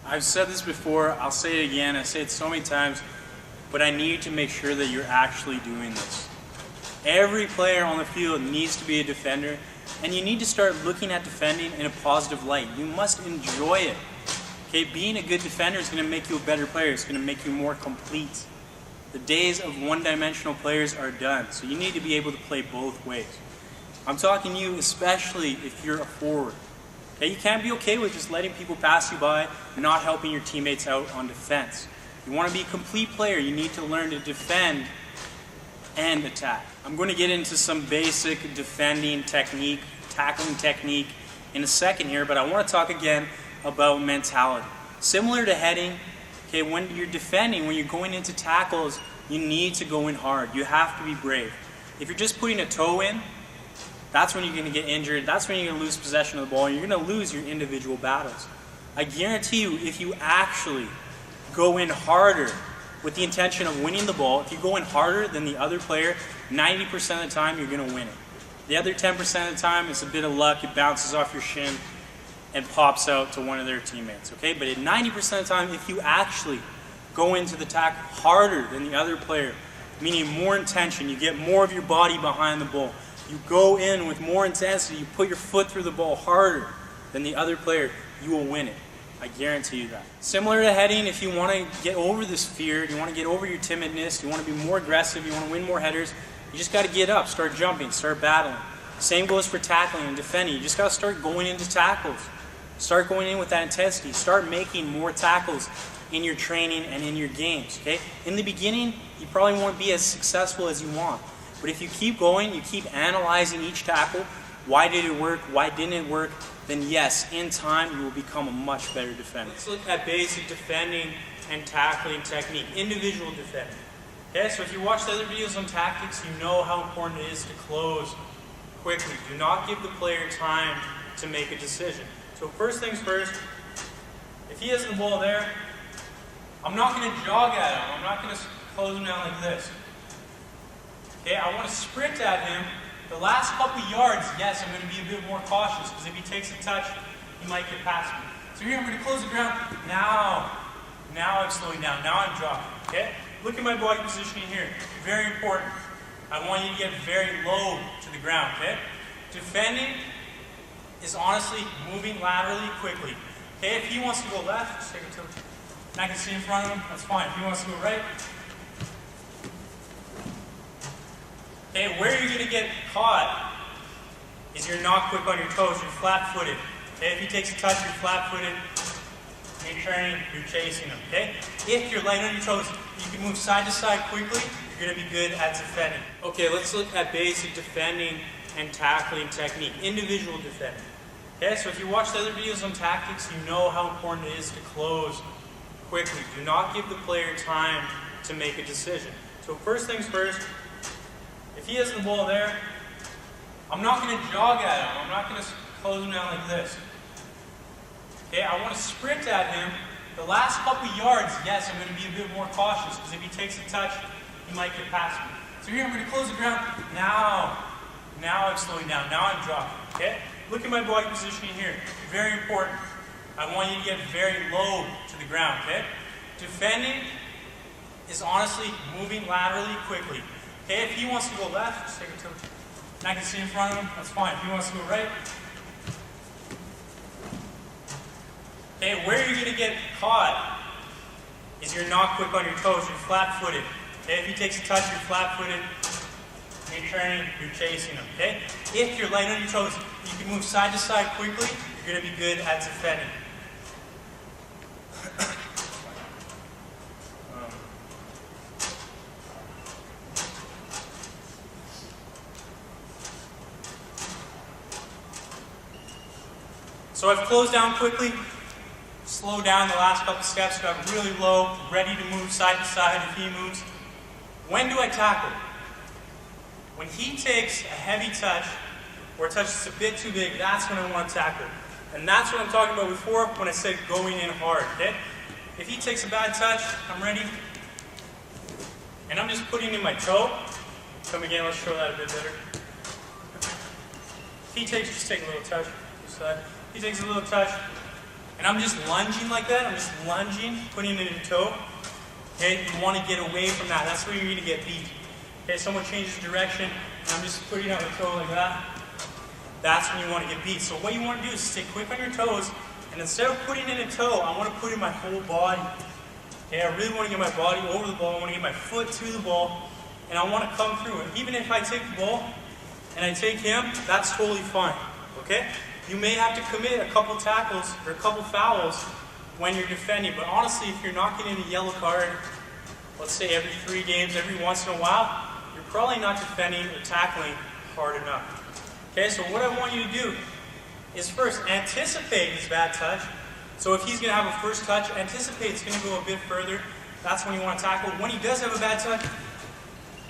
I've said this before, I'll say it again, I say it so many times, but I need to make sure that you're actually doing this. Every player on the field needs to be a defender, and you need to start looking at defending in a positive light. You must enjoy it. Okay, being a good defender is going to make you a better player. It's going to make you more complete. The days of one-dimensional players are done, so you need to be able to play both ways. I'm talking to you especially if you're a forward. Okay, you can't be okay with just letting people pass you by and not helping your teammates out on defense. You want to be a complete player, you need to learn to defend and attack. I'm going to get into some basic defending technique, tackling technique in a second here, but I want to talk again about mentality. Similar to heading, okay, when you're defending, when you're going into tackles, you need to go in hard. You have to be brave. If you're just putting a toe in, that's when you're going to get injured. That's when you're going to lose possession of the ball. You're going to lose your individual battles. I guarantee you, if you actually go in harder with the intention of winning the ball, if you go in harder than the other player, 90% of the time you're going to win it. The other 10% of the time, it's a bit of luck. It bounces off your shin and pops out to one of their teammates. Okay, but at 90% of the time, if you actually go into the tackle harder than the other player, meaning more intention, you get more of your body behind the ball, you go in with more intensity, you put your foot through the ball harder than the other player, you will win it. I guarantee you that. Similar to heading, if you want to get over this fear, you want to get over your timidness, you want to be more aggressive, you want to win more headers, you just got to get up, start jumping, start battling. Same goes for tackling and defending. You just got to start going into tackles. Start going in with that intensity. Start making more tackles in your training and in your games. Okay? In the beginning, you probably won't be as successful as you want. But if you keep going, you keep analyzing each tackle, why did it work, why didn't it work, then yes, in time you will become a much better defender. Let's look at basic defending and tackling technique, individual defending. Okay, so if you watch the other videos on tactics, you know how important it is to close quickly. Do not give the player time to make a decision. So first things first, if he has the ball there, I'm not going to jog at him. I'm not going to close him down like this. Okay, I want to sprint at him. The last couple yards, yes, I'm going to be a bit more cautious because if he takes a touch, he might get past me. So here I'm going to close the ground. Now I'm slowing down. Now I'm jogging. Okay? Look at my body positioning here. Very important. I want you to get very low to the ground. Okay? Defending is honestly moving laterally quickly. Okay? If he wants to go left, just take it to him. And I can see in front of him. That's fine. If he wants to go right. Okay, where you're going to get caught is you're not quick on your toes, you're flat-footed. Okay, if he takes a touch, you're flat-footed, you're turning, you're chasing him. Okay, if you're light on your toes, you can move side to side quickly, you're going to be good at defending. Okay, let's look at basic defending and tackling technique, individual defending. Okay, so if you watch the other videos on tactics, you know how important it is to close quickly. Do not give the player time to make a decision. So first things first, if he has the ball there, I'm not going to jog at him. I'm not going to close him down like this. Okay, I want to sprint at him. The last couple yards, yes, I'm going to be a bit more cautious because if he takes a touch, he might get past me. So here I'm going to close the ground. Now I'm slowing down. Now I'm jogging. Okay, look at my body positioning here. Very important. I want you to get very low to the ground. Okay, defending is honestly moving laterally quickly. Okay, if he wants to go left, just take it to him. And I can see in front of him, that's fine. If he wants to go right. Okay, where you're going to get caught is you're not quick on your toes, you're flat-footed. Okay, if he takes a touch, you're flat-footed, you're turning, you're chasing him. Okay, if you're light on your toes, you can move side to side quickly, you're going to be good at defending. So I've closed down quickly, slowed down the last couple steps, got really low, ready to move side to side if he moves. When do I tackle? When he takes a heavy touch, or a touch that's a bit too big, that's when I want to tackle. And that's what I'm talking about before when I said going in hard, okay? If he takes a bad touch, I'm ready. And I'm just putting in my toe. Come again, let's show that a bit better. If he takes, just take a little touch, this side. He takes a little touch, and I'm just lunging like that, I'm just lunging, putting it in a toe, okay, you want to get away from that. That's where you're going to get beat. Okay, someone changes direction, and I'm just putting out a toe like that. That's when you want to get beat. So what you want to do is stay quick on your toes, and instead of putting in a toe, I want to put in my whole body. Okay, I really want to get my body over the ball, I want to get my foot to the ball, and I want to come through. And even if I take the ball, and I take him, that's totally fine. Okay? You may have to commit a couple tackles, or a couple fouls, when you're defending, but honestly, if you're not getting a yellow card, let's say every 3 games, every once in a while, you're probably not defending or tackling hard enough. Okay, so what I want you to do is first anticipate his bad touch. So if he's going to have a first touch, anticipate it's going to go a bit further. That's when you want to tackle. When he does have a bad touch,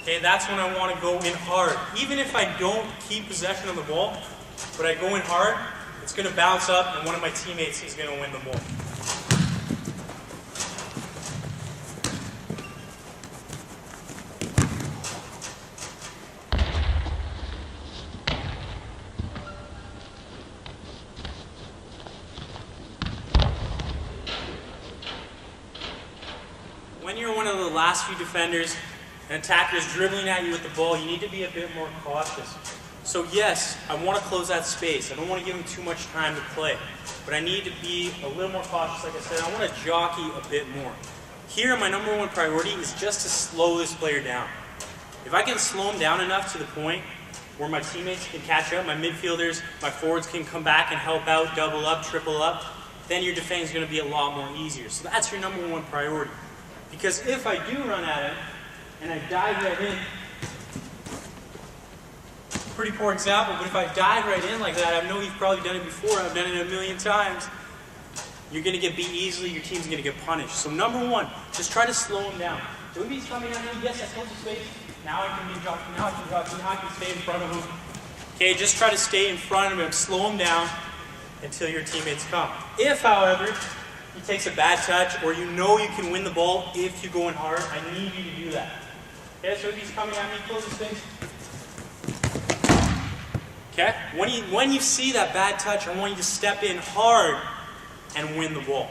okay, that's when I want to go in hard. Even if I don't keep possession of the ball, but I go in hard, it's going to bounce up and one of my teammates is going to win the ball. When you're one of the last few defenders, an attacker is dribbling at you with the ball, you need to be a bit more cautious. So yes, I want to close that space. I don't want to give him too much time to play. But I need to be a little more cautious. Like I said, I want to jockey a bit more. Here, my number one priority is just to slow this player down. If I can slow him down enough to the point where my teammates can catch up, my midfielders, my forwards can come back and help out, double up, triple up, then your defending is going to be a lot more easier. So that's your number one priority. Because if I do run at him, and I dive right in, pretty poor example, but if I dive right in like that, I know you've probably done it before, I've done it a million times, you're going to get beat easily, your team's going to get punished. So number one, just try to slow him down. So if he's coming at me, yes, I close the space, now I can be jockeying, now I can jockey, now I can stay in front of him. Okay, just try to stay in front of him, slow him down until your teammates come. If, however, he takes a bad touch, or you know you can win the ball if you go in hard, I need you to do that. Okay, so if he's coming at me, close his face. Okay, when you see that bad touch, I want you to step in hard and win the ball.